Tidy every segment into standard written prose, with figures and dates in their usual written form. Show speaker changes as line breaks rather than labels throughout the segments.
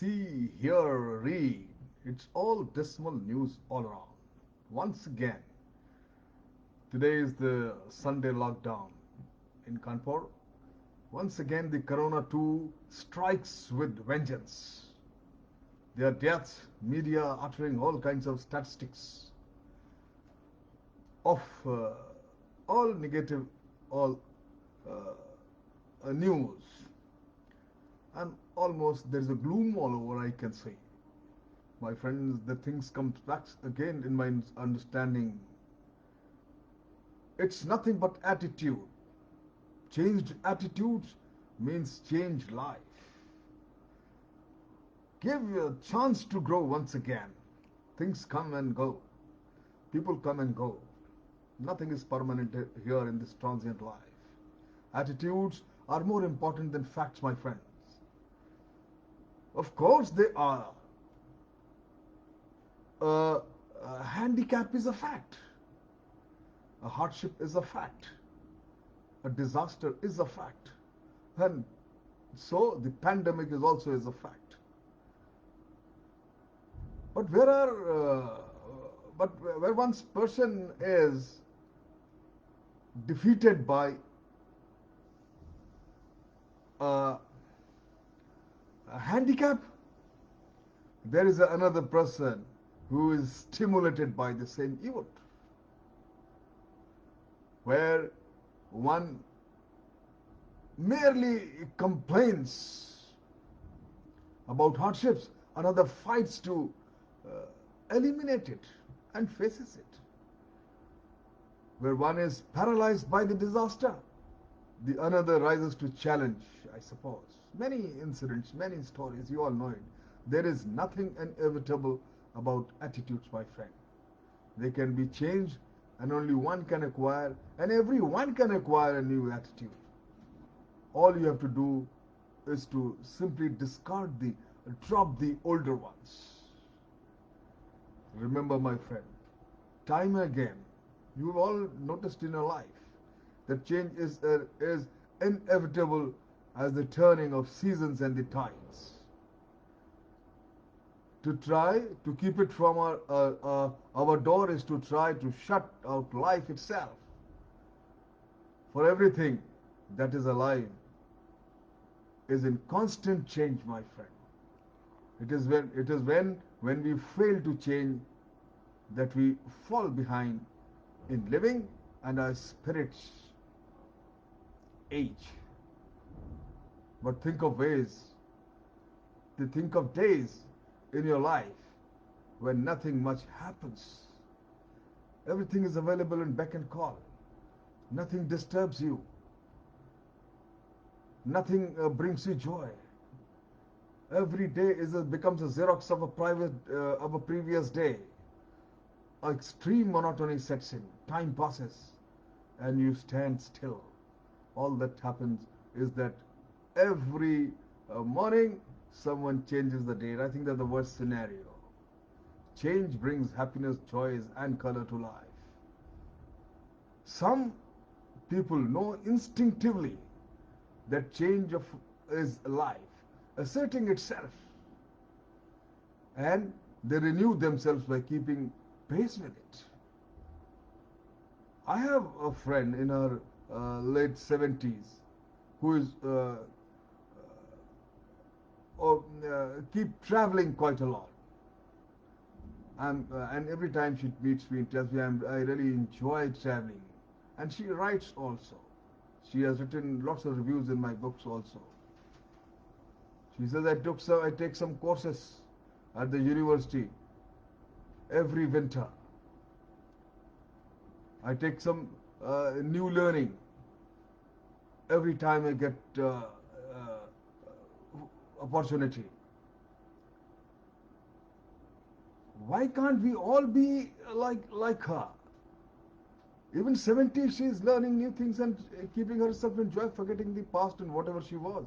See, hear, read. It's all dismal news all around. Once again, today is the Sunday lockdown in Kanpur. Once again, the Corona 2 strikes with vengeance. There are deaths, media uttering all kinds of statistics of all negative, all news. And almost there is a gloom all over, I can say. My friends, the things comes back again in my understanding. It's nothing but attitude. Changed attitudes means changed life. Give a chance to grow once again. Things come and go. People come and go. Nothing is permanent here in this transient life. Attitudes are more important than facts, my friends. Of course, they are. A handicap is a fact. A hardship is a fact. A disaster is a fact. And so the pandemic is also is a fact. But where one's person is defeated by a, a handicap, there is another person who is stimulated by the same event. Where one merely complains about hardships, another fights to eliminate it and faces it. Where one is paralyzed by the disaster, the another rises to challenge, I suppose. Many incidents, many stories, you all know it. There is nothing inevitable about attitudes, my friend. They can be changed, and only one can acquire, and everyone can acquire a new attitude. All you have to do is to simply drop the older ones. Remember, my friend, time again, you've all noticed in your life that change is inevitable as the turning of seasons and the tides. To try to keep it from our door is to try to shut out life itself. For everything that is alive is in constant change, my friend. It is when we fail to change that we fall behind in living and our spirits age. But think of days in your life when nothing much happens. Everything is available in beck and call. Nothing disturbs you. Nothing brings you joy. Every day becomes a Xerox of a previous day. Extreme monotony sets in. Time passes, and you stand still. All that happens is that every morning someone changes the date. I think that's the worst scenario. Change brings happiness, joys, and color to life. Some people know instinctively that is life, asserting itself, and they renew themselves by keeping pace with it. I have a friend in her late 70s who is keep traveling quite a lot. And every time she meets me, tells me I really enjoy traveling. And she writes also. She has written lots of reviews in my books also. She says I take some courses at the university every winter. I take some new learning every time I get opportunity. Why can't we all be like her? Even 70, she is learning new things and keeping herself in joy, forgetting the past and whatever she was.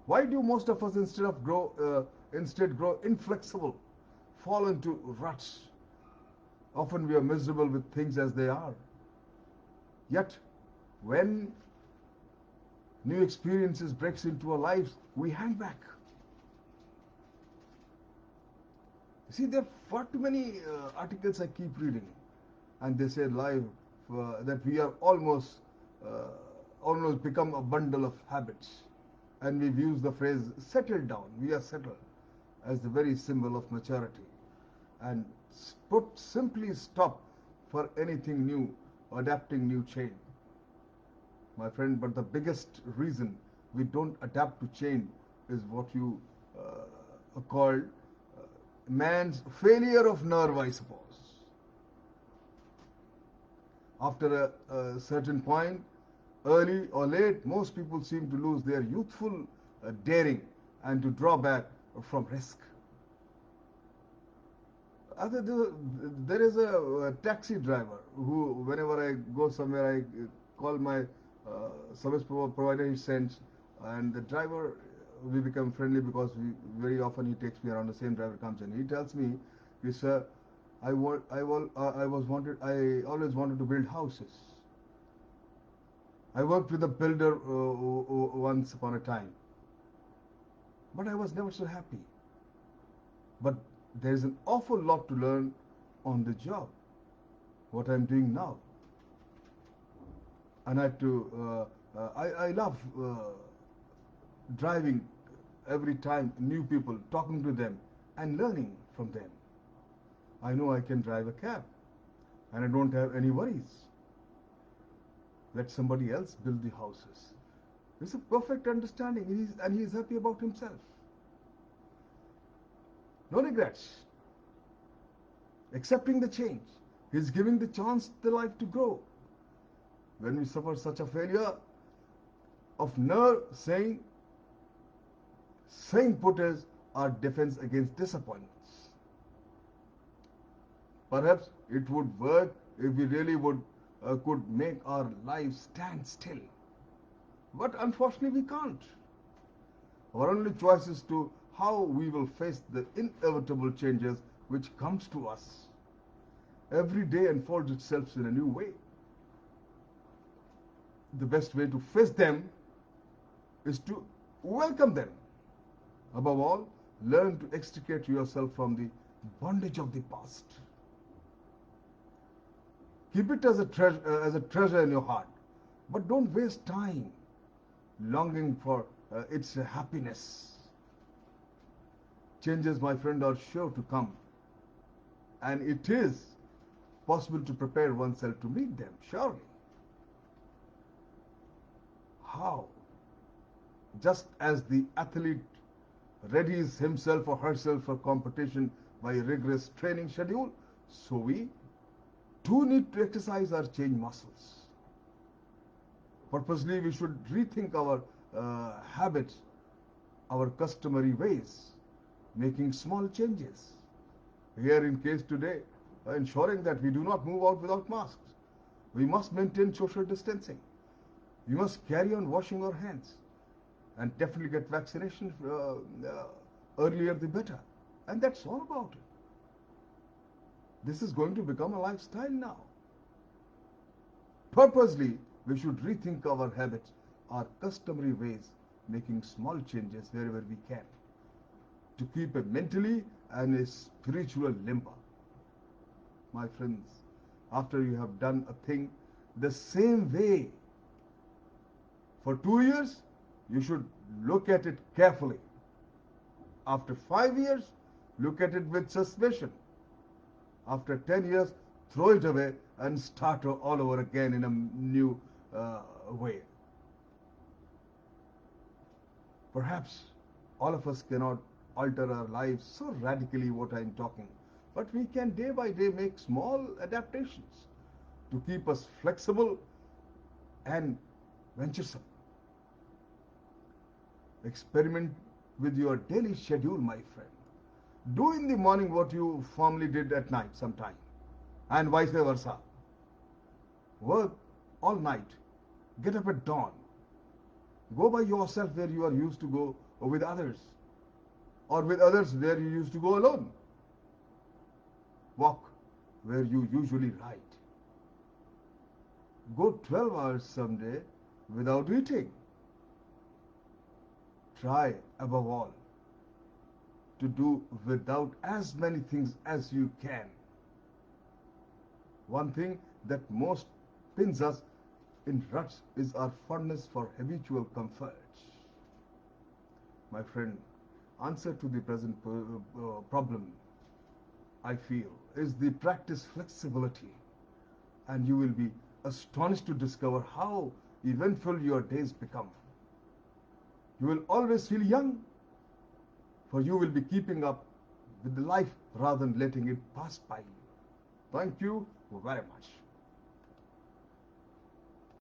Why do most of us instead grow inflexible, fall into ruts? Often we are miserable with things as they are. Yet, when new experiences breaks into our lives, we hang back. See, there are far too many articles I keep reading, and they say live that we are uh, almost become a bundle of habits, and we've used the phrase "settle down." We are settled as the very symbol of maturity, and put simply stop for anything new, adapting new change. My friend, but the biggest reason we don't adapt to change is what you called man's failure of nerve, I suppose. After a certain point, early or late, most people seem to lose their youthful daring and to draw back from risk. There is a taxi driver who, whenever I go somewhere, I call my service provider. He sends, and the driver, we become friendly because very often he takes me around. The same driver comes in. He tells me, "He sir, I always wanted to build houses. I worked with a builder once upon a time, but I was never so happy. But there is an awful lot to learn on the job. What I'm doing now, and I have to. I love driving every time new people, talking to them, and learning from them. I know I can drive a cab, and I don't have any worries. Let somebody else build the houses." It's a perfect understanding, and he's happy about himself. No regrets. Accepting the change. He's giving the chance the life to grow. When we suffer such a failure of nerve, saying put is our defense against disappointments. Perhaps it would work if we really could make our lives stand still. But unfortunately we can't. Our only choice is to how we will face the inevitable changes which comes to us. Every day unfolds itself in a new way. The best way to face them is to welcome them. Above all, learn to extricate yourself from the bondage of the past. Keep it as a treasure in your heart, but don't waste time longing for its happiness. Changes, my friend, are sure to come, and it is possible to prepare oneself to meet them, surely. How? Just as the athlete readies himself or herself for competition by a rigorous training schedule, so we too need to exercise our change muscles. Purposely, we should rethink our habits, our customary ways, making small changes. Here in case today, ensuring that we do not move out without masks. We must maintain social distancing. We must carry on washing our hands and definitely get vaccination earlier the better. And that's all about it. This is going to become a lifestyle now. Purposely, we should rethink our habits, our customary ways, making small changes wherever we can to keep a mentally and a spiritual limber. My friends, after you have done a thing the same way for 2 years, you should look at it carefully. After 5 years, look at it with suspicion. After 10 years, throw it away and start all over again in a new way. Perhaps all of us cannot alter our lives so radically what I am talking, but we can day by day make small adaptations to keep us flexible and venturesome. Experiment with your daily schedule, my friend. Do in the morning what you formerly did at night sometime, and vice versa. Work all night, get up at dawn, go by yourself where you are used to go, or with others, or with others where you used to go alone. Walk where you usually ride. Go 12 hours someday without eating. Try, above all, to do without as many things as you can. One thing that most pins us in ruts is our fondness for habitual comfort. My friend, answer to the present problem, I feel, is the practice flexibility, and you will be astonished to discover how eventful your days become. You will always feel young, for you will be keeping up with the life rather than letting it pass by you. Thank you very much.